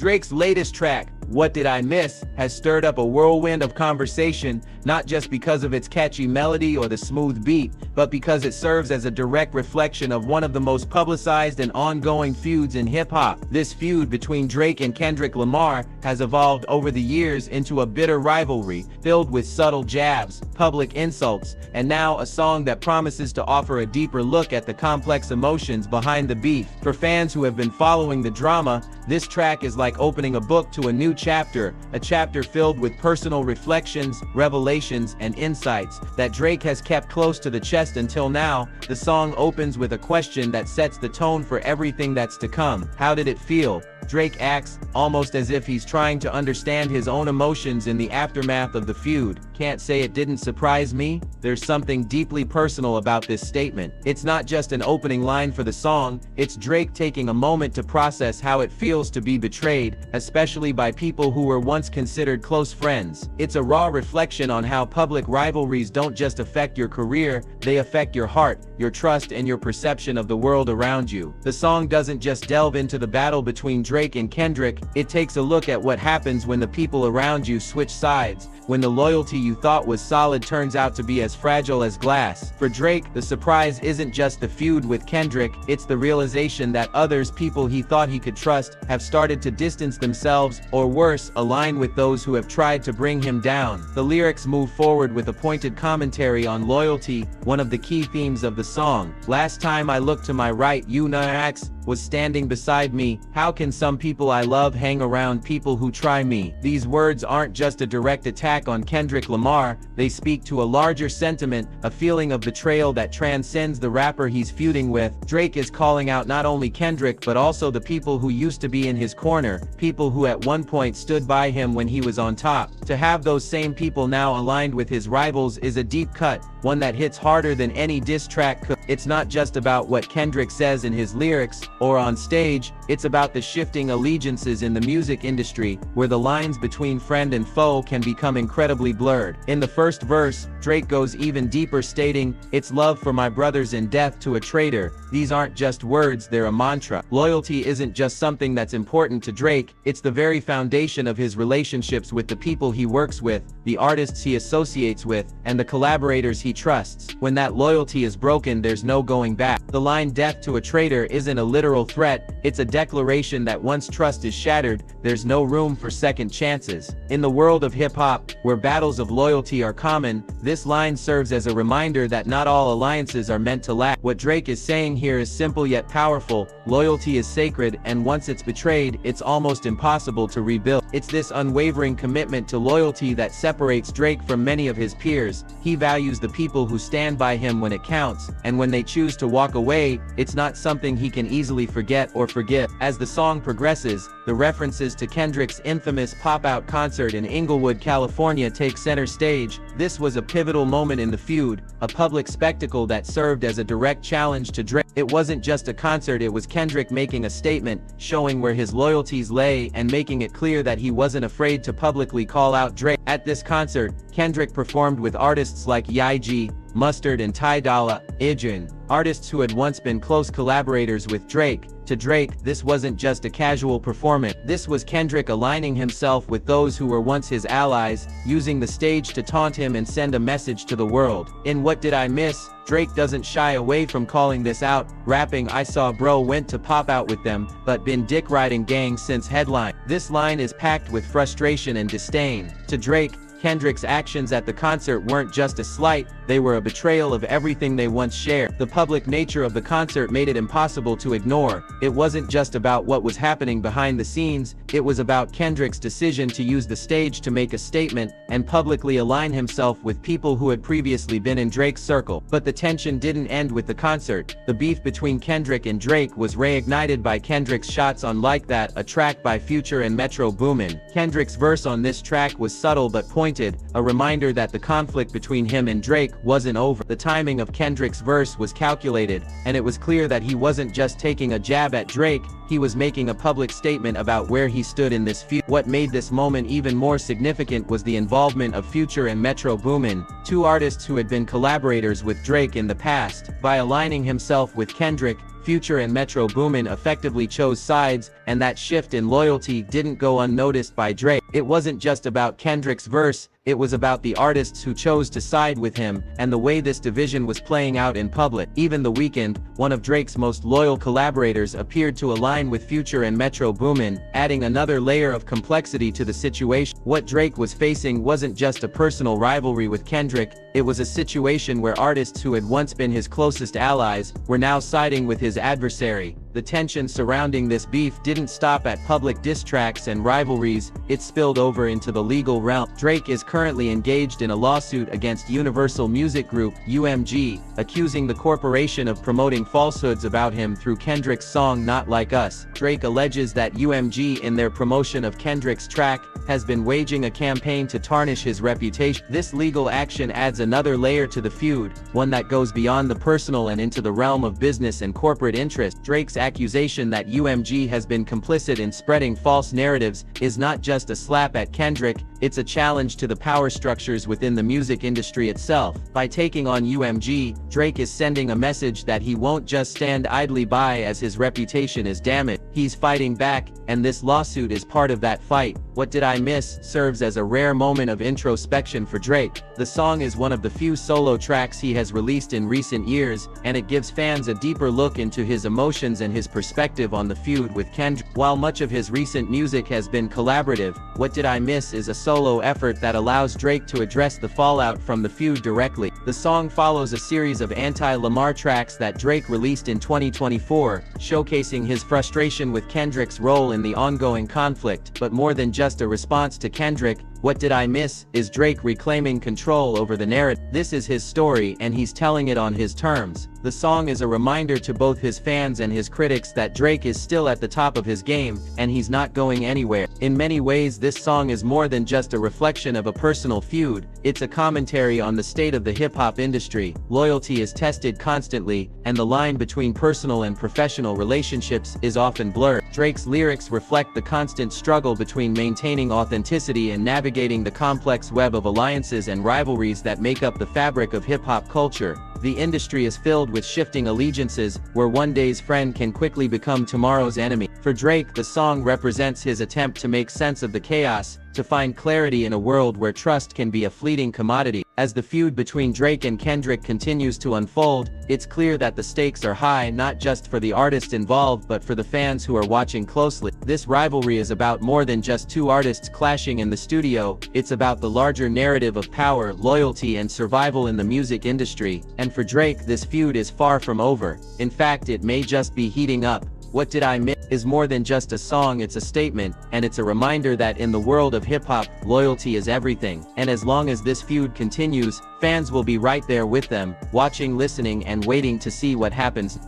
Drake's latest track, What Did I Miss, has stirred up a whirlwind of conversation, not just because of its catchy melody or the smooth beat, but because it serves as a direct reflection of one of the most publicized and ongoing feuds in hip-hop. This feud between Drake and Kendrick Lamar has evolved over the years into a bitter rivalry, filled with subtle jabs, public insults, and now a song that promises to offer a deeper look at the complex emotions behind the beef. For fans who have been following the drama, this track is like opening a book to a new chapter, a chapter filled with personal reflections, revelations, and insights that Drake has kept close to the chest until now. The song opens with a question that sets the tone for everything that's to come. How did it feel? Drake acts almost as if he's trying to understand his own emotions in the aftermath of the feud. Can't say it didn't surprise me. There's something deeply personal about this statement. It's not just an opening line for the song, it's Drake taking a moment to process how it feels to be betrayed, especially by people who were once considered close friends. It's a raw reflection on how public rivalries don't just affect your career, they affect your heart, your trust, and your perception of the world around you. The song doesn't just delve into the battle between Drake and Kendrick, it takes a look at what happens when the people around you switch sides, when the loyalty you thought was solid turns out to be as fragile as glass. For Drake, the surprise isn't just the feud with Kendrick, it's the realization that others, people he thought he could trust, have started to distance themselves, or worse, align with those who have tried to bring him down. The lyrics move forward with a pointed commentary on loyalty, one of the key themes of the song. Last time I looked to my right, you was standing beside me. How can some people I love hang around people who try me? These words aren't just a direct attack on Kendrick Lamar, they speak to a larger sentiment, a feeling of betrayal that transcends the rapper he's feuding with. Drake is calling out not only Kendrick but also the people who used to be in his corner, people who at one point stood by him when he was on top. To have those same people now aligned with his rivals is a deep cut, one that hits harder than any diss track could. It's not just about what Kendrick says in his lyrics or on stage, it's about the shifting allegiances in the music industry, where the lines between friend and foe can become incredibly blurred. In the first verse, Drake goes even deeper, stating, "It's love for my brothers and death to a traitor." These aren't just words, they're a mantra. Loyalty isn't just something that's important to Drake, it's the very foundation of his relationships with the people he works with, the artists he associates with, and the collaborators he trusts. When that loyalty is broken, there's no going back. The line "death to a traitor" isn't a literal threat, it's a declaration that once trust is shattered, there's no room for second chances. In the world of hip-hop, where battles of loyalty are common, this line serves as a reminder that not all alliances are meant to last. What Drake is saying here is simple yet powerful: loyalty is sacred, and once it's betrayed, it's almost impossible to rebuild. It's this unwavering commitment to loyalty that separates Drake from many of his peers. He values the people who stand by him when it counts, and when they choose to walk away, it's not something he can easily forget or forgive. As the song progresses, the references to Kendrick's infamous pop-out concert in Inglewood, California take center stage. This was a pivotal moment in the feud, a public spectacle that served as a direct challenge to Drake. It wasn't just a concert, it was Kendrick making a statement, showing where his loyalties lay and making it clear that he wasn't afraid to publicly call out Drake. At this concert, Kendrick performed with artists like Ye, Mustard, and Ty Dolla $ign, artists who had once been close collaborators with Drake. To Drake, this wasn't just a casual performance. This was Kendrick aligning himself with those who were once his allies, using the stage to taunt him and send a message to the world. In What Did I Miss, Drake doesn't shy away from calling this out, rapping, "I saw bro went to pop out with them, but been dick riding gang since headline." This line is packed with frustration and disdain. To Drake, Kendrick's actions at the concert weren't just a slight, they were a betrayal of everything they once shared. The public nature of the concert made it impossible to ignore. It wasn't just about what was happening behind the scenes, it was about Kendrick's decision to use the stage to make a statement and publicly align himself with people who had previously been in Drake's circle. But the tension didn't end with the concert. The beef between Kendrick and Drake was reignited by Kendrick's shots on Like That, a track by Future and Metro Boomin. Kendrick's verse on this track was subtle but pointed, a reminder that the conflict between him and Drake wasn't over. The timing of Kendrick's verse was calculated, and it was clear that he wasn't just taking a jab at Drake, he was making a public statement about where he stood in this feud. What made this moment even more significant was the involvement of Future and Metro Boomin, two artists who had been collaborators with Drake in the past. By aligning himself with Kendrick, Future and Metro Boomin effectively chose sides, and that shift in loyalty didn't go unnoticed by Drake. It wasn't just about Kendrick's verse, it was about the artists who chose to side with him, and the way this division was playing out in public. Even The Weeknd, one of Drake's most loyal collaborators, appeared to align with Future and Metro Boomin, adding another layer of complexity to the situation. What Drake was facing wasn't just a personal rivalry with Kendrick, it was a situation where artists who had once been his closest allies were now siding with his adversary. The tension surrounding this beef didn't stop at public diss tracks and rivalries, it spilled over into the legal realm. Drake is currently engaged in a lawsuit against Universal Music Group, UMG, accusing the corporation of promoting falsehoods about him through Kendrick's song Not Like Us. Drake alleges that UMG, in their promotion of Kendrick's track, has been waging a campaign to tarnish his reputation. This legal action adds another layer to the feud, one that goes beyond the personal and into the realm of business and corporate interest. Drake's accusation that UMG has been complicit in spreading false narratives is not just a slap at Kendrick, it's a challenge to the power structures within the music industry itself. By taking on UMG, Drake is sending a message that he won't just stand idly by as his reputation is damaged. He's fighting back, and this lawsuit is part of that fight. What Did I Miss serves as a rare moment of introspection for Drake. The song is one of the few solo tracks he has released in recent years, and it gives fans a deeper look into his emotions and his perspective on the feud with Kendrick. While much of his recent music has been collaborative, What Did I Miss is a solo effort that allows Drake to address the fallout from the feud directly. The song follows a series of anti-Lamar tracks that Drake released in 2024, showcasing his frustration with Kendrick's role in the ongoing conflict. But more than just a response to Kendrick, What Did I Miss is Drake reclaiming control over the narrative. This is his story, and he's telling it on his terms. The song is a reminder to both his fans and his critics that Drake is still at the top of his game, and he's not going anywhere. In many ways, this song is more than just a reflection of a personal feud, it's a commentary on the state of the hip-hop industry. Loyalty is tested constantly, and the line between personal and professional relationships is often blurred. Drake's lyrics reflect the constant struggle between maintaining authenticity and navigating the complex web of alliances and rivalries that make up the fabric of hip-hop culture. The industry is filled with shifting allegiances, where one day's friend can quickly become tomorrow's enemy. For Drake, the song represents his attempt to make sense of the chaos, to find clarity in a world where trust can be a fleeting commodity. As the feud between Drake and Kendrick continues to unfold, it's clear that the stakes are high, not just for the artists involved but for the fans who are watching closely. This rivalry is about more than just two artists clashing in the studio, it's about the larger narrative of power, loyalty, and survival in the music industry. And for Drake, this feud is far from over. In fact, it may just be heating up. What Did I Miss is more than just a song, it's a statement, and it's a reminder that in the world of hip-hop, loyalty is everything. And as long as this feud continues, fans will be right there with them, watching, listening, and waiting to see what happens.